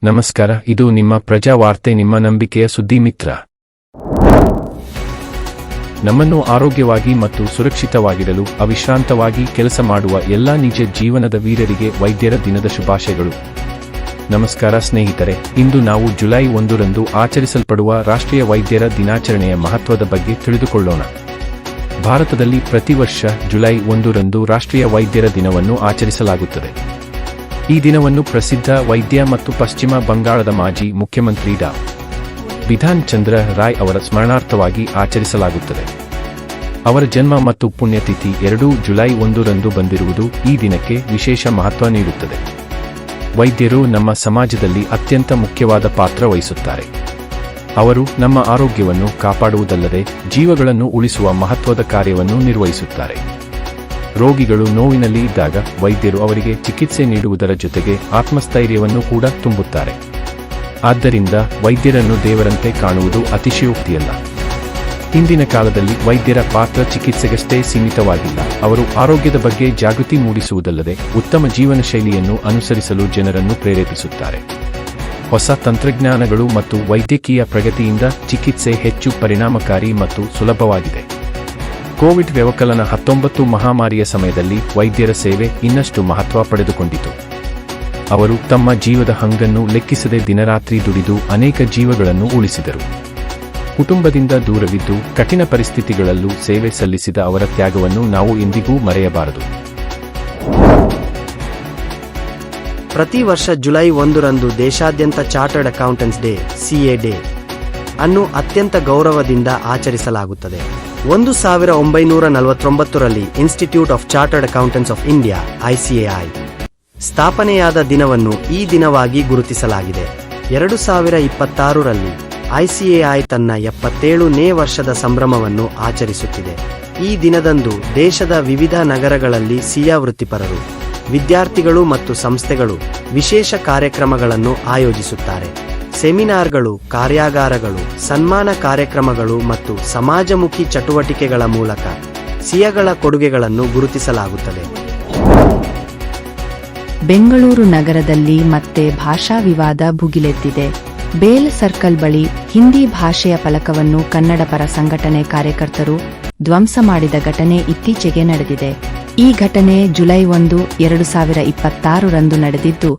ನಮಸ್ಕಾರ, ಇದು ನಿಮ್ಮ ಪ್ರಜಾವಾರ್ತೆ, ನಿಮ್ಮ ನಂಬಿಕೆಯ ಸುದ್ದಿ ಮಿತ್ರ. ನಮ್ಮನ್ನು ಆರೋಗ್ಯವಾಗಿ ಮತ್ತು ಸುರಕ್ಷಿತವಾಗಿಡಲು ಅವಿಶ್ರಾಂತವಾಗಿ ಕೆಲಸ ಮಾಡುವ ಎಲ್ಲ ನಿಜ ಜೀವನದ ವೀರರಿಗೆ ವೈದ್ಯರ ದಿನದ ಶುಭಾಶಯಗಳು. ನಮಸ್ಕಾರ ಸ್ನೇಹಿತರೆ, ಇಂದು ನಾವು ಜುಲೈ 1ರಂದು ಆಚರಿಸಲ್ಪಡುವ ರಾಷ್ಟ್ರೀಯ ವೈದ್ಯರ ದಿನಾಚರಣೆಯ ಮಹತ್ವದ ಬಗ್ಗೆ ತಿಳಿದುಕೊಳ್ಳೋಣ. ಭಾರತದಲ್ಲಿ ಪ್ರತಿ ವರ್ಷ ಜುಲೈ 1ರಂದು ರಾಷ್ಟ್ರೀಯ ವೈದ್ಯರ ದಿನವನ್ನು ಆಚರಿಸಲಾಗುತ್ತದೆ. ಈ ದಿನವನ್ನು ಪ್ರಸಿದ್ಧ ವೈದ್ಯ ಮತ್ತು ಪಶ್ಚಿಮ ಬಂಗಾಳದ ಮಾಜಿ ಮುಖ್ಯಮಂತ್ರಿ ಡಾ. ಬಿಧಾನ್ ಚಂದ್ರ ರಾಯ್ ಅವರ ಸ್ಮರಣಾರ್ಥವಾಗಿ ಆಚರಿಸಲಾಗುತ್ತದೆ. ಅವರ ಜನ್ಮ ಮತ್ತು ಪುಣ್ಯತಿಥಿ ಎರಡೂ ಜುಲೈ 1ರಂದು ಬಂದಿರುವುದು ಈ ದಿನಕ್ಕೆ ವಿಶೇಷ ಮಹತ್ವ ನೀಡುತ್ತದೆ. ವೈದ್ಯರು ನಮ್ಮ ಸಮಾಜದಲ್ಲಿ ಅತ್ಯಂತ ಮುಖ್ಯವಾದ ಪಾತ್ರ ವಹಿಸುತ್ತಾರೆ. ಅವರು ನಮ್ಮ ಆರೋಗ್ಯವನ್ನು ಕಾಪಾಡುವುದಲ್ಲದೆ ಜೀವಗಳನ್ನು ಉಳಿಸುವ ಮಹತ್ವದ ಕಾರ್ಯವನ್ನು ನಿರ್ವಹಿಸುತ್ತಾರೆ. ರೋಗಿಗಳು ನೋವಿನಲ್ಲಿ ಇದ್ದಾಗ ವೈದ್ಯರು ಅವರಿಗೆ ಚಿಕಿತ್ಸೆ ನೀಡುವುದರ ಜೊತೆಗೆ ಆತ್ಮಸ್ಥೈರ್ಯವನ್ನು ಕೂಡ ತುಂಬುತ್ತಾರೆ. ಆದ್ದರಿಂದ ವೈದ್ಯರನ್ನು ದೇವರಂತೆ ಕಾಣುವುದು ಅತಿಶಯೋಕ್ತಿಯಲ್ಲ. ಹಿಂದಿನ ಕಾಲದಲ್ಲಿ ವೈದ್ಯರ ಪಾತ್ರ ಚಿಕಿತ್ಸೆಗಷ್ಟೇ ಸೀಮಿತವಾಗಿಲ್ಲ. ಅವರು ಆರೋಗ್ಯದ ಬಗ್ಗೆ ಜಾಗೃತಿ ಮೂಡಿಸುವುದಲ್ಲದೆ ಉತ್ತಮ ಜೀವನ ಶೈಲಿಯನ್ನು ಅನುಸರಿಸಲು ಜನರನ್ನು ಪ್ರೇರೇಪಿಸುತ್ತಾರೆ. ಹೊಸ ತಂತ್ರಜ್ಞಾನಗಳು ಮತ್ತು ವೈದ್ಯಕೀಯ ಪ್ರಗತಿಯಿಂದ ಚಿಕಿತ್ಸೆ ಹೆಚ್ಚು ಪರಿಣಾಮಕಾರಿ ಮತ್ತು ಸುಲಭವಾಗಿದೆ. ಕೋವಿಡ್ 19 ಮಹಾಮಾರಿಯ ಸಮಯದಲ್ಲಿ ವೈದ್ಯರ ಸೇವೆ ಇನ್ನಷ್ಟು ಮಹತ್ವ ಪಡೆದುಕೊಂಡಿತು. ಅವರು ತಮ್ಮ ಜೀವದ ಹಂಗನ್ನು ಲೆಕ್ಕಿಸದೆ ದಿನರಾತ್ರಿ ದುಡಿದು ಅನೇಕ ಜೀವಗಳನ್ನು ಉಳಿಸಿದರು. ಕುಟುಂಬದಿಂದ ದೂರವಿದ್ದು ಕಠಿಣ ಪರಿಸ್ಥಿತಿಗಳಲ್ಲೂ ಸೇವೆ ಸಲ್ಲಿಸಿದ ಅವರ ತ್ಯಾಗವನ್ನು ನಾವು ಎಂದಿಗೂ ಮರೆಯಬಾರದು. ಪ್ರತಿ ವರ್ಷ ಜುಲೈ 1ರಂದು ದೇಶಾದ್ಯಂತ ಚಾರ್ಟರ್ಡ್ ಅಕೌಂಟೆಂಟ್ಸ್ ಡೇ (CA ಡೇ) ಅನ್ನು ಅತ್ಯಂತ ಗೌರವದಿಂದ ಆಚರಿಸಲಾಗುತ್ತದೆ. 1949ರಲ್ಲಿ institute of chartered accountants of India (ICAI) ಸ್ಥಾಪನೆಯಾದ ದಿನವನ್ನು ಈ ದಿನವಾಗಿ ಗುರುತಿಸಲಾಗಿದೆ. 2026ರಲ್ಲಿ ICAI ತನ್ನ 77ನೇ ವರ್ಷದ ಸಂಭ್ರಮವನ್ನು ಆಚರಿಸುತ್ತಿದೆ. ಈ ದಿನದಂದು ದೇಶದ ವಿವಿಧ ನಗರಗಳಲ್ಲಿ ಸಿಯಾ ವೃತ್ತಿಪರರು, ವಿದ್ಯಾರ್ಥಿಗಳು ಮತ್ತು ಸಂಸ್ಥೆಗಳು ವಿಶೇಷ ಕಾರ್ಯಕ್ರಮಗಳನ್ನು ಆಯೋಜಿಸುತ್ತಾರೆ. ಸೆಮಿನಾರ್ಗಳು, ಕಾರ್ಯಾಗಾರಗಳು, ಸನ್ಮಾನ ಕಾರ್ಯಕ್ರಮಗಳು ಮತ್ತು ಸಮಾಜಮುಖಿ ಚಟುವಟಿಕೆಗಳ ಮೂಲಕ ಸಿಯಾಗಳ ಕೊಡುಗೆಗಳನ್ನು ಗುರುತಿಸಲಾಗುತ್ತದೆ. ಬೆಂಗಳೂರು ನಗರದಲ್ಲಿ ಮತ್ತೆ ಭಾಷಾ ವಿವಾದ ಭುಗಿಲೆದ್ದಿದೆ. ಬೇಲ್ ಸರ್ಕಲ್ ಬಳಿ ಹಿಂದಿ ಭಾಷೆಯ ಫಲಕವನ್ನು ಕನ್ನಡ ಪರ ಸಂಘಟನೆ ಕಾರ್ಯಕರ್ತರು ಧ್ವಂಸ ಮಾಡಿದ ಘಟನೆ ಇತ್ತೀಚೆಗೆ ನಡೆದಿದೆ. ಈ ಘಟನೆ ಜುಲೈ 1, 2026ರಂದು ನಡೆದಿದ್ದು,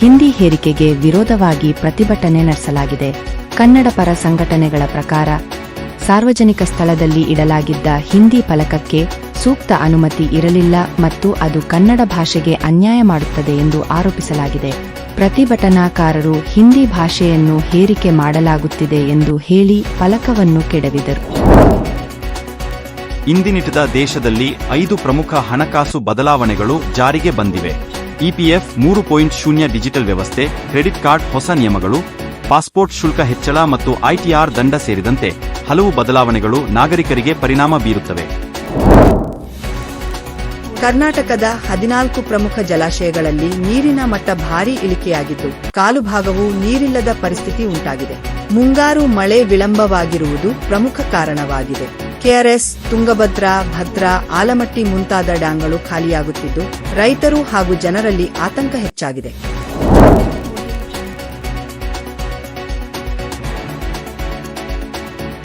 ಹಿಂದಿ ಹೇರಿಕೆಗೆ ವಿರೋಧವಾಗಿ ಪ್ರತಿಭಟನೆ ನಡೆಸಲಾಗಿದೆ. ಕನ್ನಡ ಪರ ಸಂಘಟನೆಗಳ ಪ್ರಕಾರ ಸಾರ್ವಜನಿಕ ಸ್ಥಳದಲ್ಲಿ ಇಡಲಾಗಿದ್ದ ಹಿಂದಿ ಫಲಕಕ್ಕೆ ಸೂಕ್ತ ಅನುಮತಿ ಇರಲಿಲ್ಲ ಮತ್ತು ಅದು ಕನ್ನಡ ಭಾಷೆಗೆ ಅನ್ಯಾಯ ಮಾಡುತ್ತದೆ ಎಂದು ಆರೋಪಿಸಲಾಗಿದೆ. ಪ್ರತಿಭಟನಾಕಾರರು ಹಿಂದಿ ಭಾಷೆಯನ್ನು ಹೇರಿಕೆ ಮಾಡಲಾಗುತ್ತಿದೆ ಎಂದು ಹೇಳಿ ಫಲಕವನ್ನು ಕೆಡವಿದರು. ಇಂದಿನಿಟದ ದೇಶದಲ್ಲಿ 5 ಪ್ರಮುಖ ಹಣಕಾಸು ಬದಲಾವಣೆಗಳು ಜಾರಿಗೆ ಬಂದಿವೆ. EPF 3.0 ಡಿಜಿಟಲ್ ವ್ಯವಸ್ಥೆ, ಕ್ರೆಡಿಟ್ ಕಾರ್ಡ್ ಹೊಸ ನಿಯಮಗಳು, ಪಾಸ್ಪೋರ್ಟ್ ಶುಲ್ಕ ಹೆಚ್ಚಳ ಮತ್ತು ITR ದಂಡ ಸೇರಿದಂತೆ ಹಲವು ಬದಲಾವಣೆಗಳು ನಾಗರಿಕರಿಗೆ ಪರಿಣಾಮ ಬೀರುತ್ತವೆ. ಕರ್ನಾಟಕದ 14 ಪ್ರಮುಖ ಜಲಾಶಯಗಳಲ್ಲಿ ನೀರಿನ ಮಟ್ಟ ಭಾರೀ ಇಳಿಕೆಯಾಗಿದ್ದು, ಕಾಲು ಭಾಗವು ನೀರಿಲ್ಲದ ಪರಿಸ್ಥಿತಿ ಉಂಟಾಗಿದೆ. ಮುಂಗಾರು ಮಳೆ ವಿಳಂಬವಾಗಿರುವುದು ಪ್ರಮುಖ ಕಾರಣವಾಗಿದೆ. KRS, ತುಂಗಭದ್ರಾ, ಭದ್ರಾ, ಆಲಮಟ್ಟಿ ಮುಂತಾದ ಡ್ಯಾಂಗಳು ಖಾಲಿಯಾಗುತ್ತಿದ್ದು, ರೈತರು ಹಾಗೂ ಜನರಲ್ಲಿ ಆತಂಕ ಹೆಚ್ಚಾಗಿದೆ.